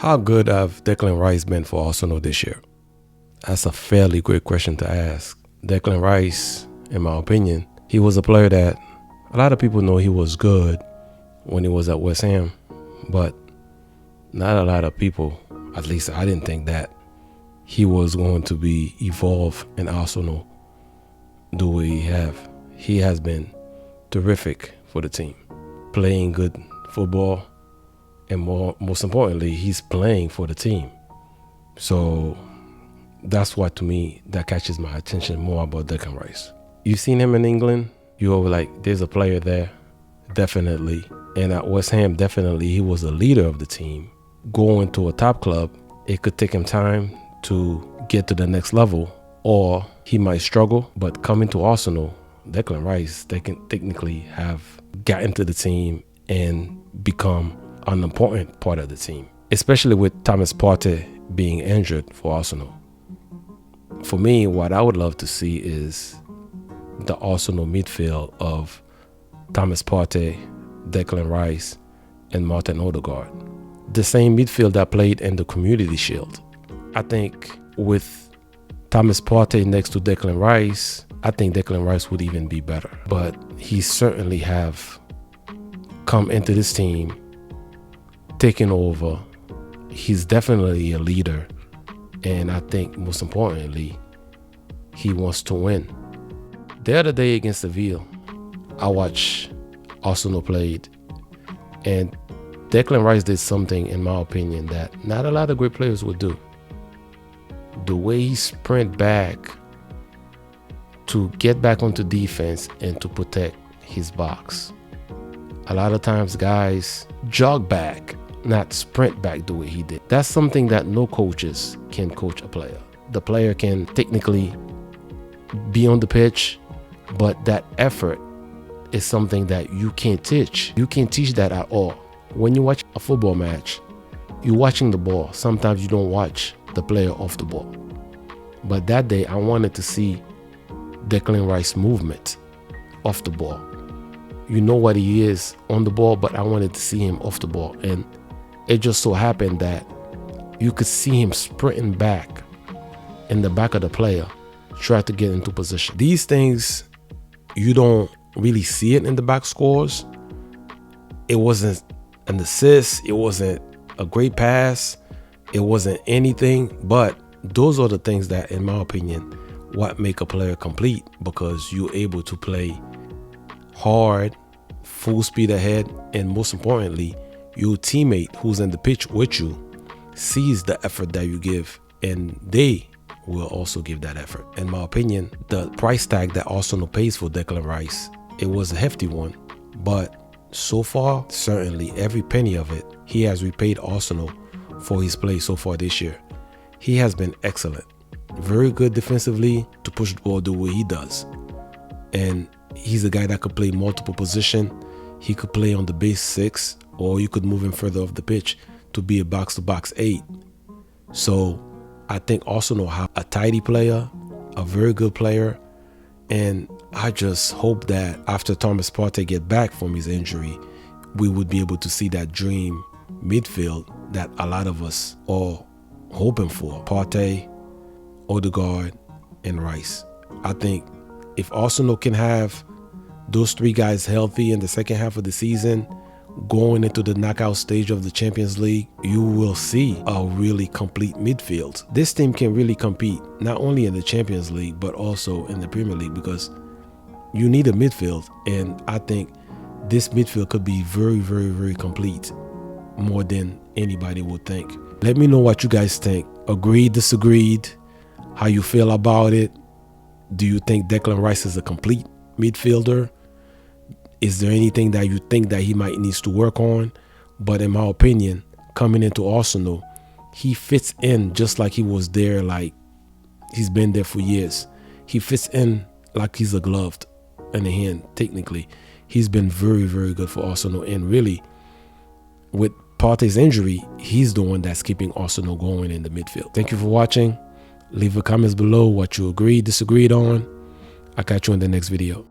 How good have Declan Rice been for Arsenal this year? That's a fairly great question to ask. Declan Rice, in my opinion, he was a player that a lot of people know he was good when he was at West Ham, but not a lot of people, at least I didn't think that he was going to be evolved in Arsenal the way he have. He has been terrific for the team, playing good football, and most importantly, he's playing for the team. So that's what, to me, that catches my attention more about Declan Rice. You've seen him in England, you're like, there's a player there, definitely. And at West Ham, definitely, he was a leader of the team. Going to a top club, it could take him time to get to the next level, or he might struggle. But coming to Arsenal, Declan Rice, they can technically have gotten to the team and become an important part of the team, especially with Thomas Partey being injured for Arsenal. For me, what I would love to see is the Arsenal midfield of Thomas Partey, Declan Rice, and Martin Odegaard. The same midfield that played in the Community Shield. I think with Thomas Partey next to Declan Rice, I think Declan Rice would even be better. But he certainly have come into this team, taken over. He's definitely a leader. And I think most importantly, he wants to win. The other day against Seville, I watched Arsenal played, and Declan Rice did something, in my opinion, that not a lot of great players would do. The way he sprint back to get back onto defense and to protect his box. A lot of times guys jog back, not sprint back the way he did. That's something that no coaches can coach a player. The player can technically be on the pitch, but that effort is something that you can't teach. You can't teach that at all. When you watch a football match, you're watching the ball. Sometimes you don't watch the player off the ball. But that day, I wanted to see Declan Rice movement off the ball. You know what he is on the ball, but I wanted to see him off the ball. And it just so happened that you could see him sprinting back in the back of the player, try to get into position. These things, you don't really see it in the back scores. It wasn't an assist, it wasn't a great pass, it wasn't anything, but those are the things that, in my opinion, what make a player complete, because you're able to play hard, full speed ahead, and most importantly, your teammate who's in the pitch with you sees the effort that you give, and they will also give that effort. In my opinion, the price tag that Arsenal pays for Declan Rice, it was a hefty one, but so far, certainly every penny of it, he has repaid Arsenal for his play so far this year. He has been excellent, very good defensively to push the ball the way he does, and he's a guy that could play multiple positions. He could play on the base 6, or you could move him further off the pitch to be a box-to-box 8. So I think Arsenal have a tidy player, a very good player, and I just hope that after Thomas Partey get back from his injury, we would be able to see that dream midfield that a lot of us are hoping for. Partey, Odegaard, and Rice. I think if Arsenal can have those three guys healthy in the second half of the season, going into the knockout stage of the Champions League, you will see a really complete midfield. This team can really compete not only in the Champions League, but also in the Premier League, because you need a midfield. And I think this midfield could be very, very, very complete, more than anybody would think. Let me know what you guys think. Agreed, disagreed, how you feel about it. Do you think Declan Rice is a complete midfielder? Is there anything that you think that he might needs to work on? But in my opinion, coming into Arsenal, he fits in just like he was there, like he's been there for years. He fits in like he's a glove in the hand, technically. He's been very, very good for Arsenal. And really, with Partey's injury, he's the one that's keeping Arsenal going in the midfield. Thank you for watching. Leave a comments below what you agreed, disagreed on. I'll catch you in the next video.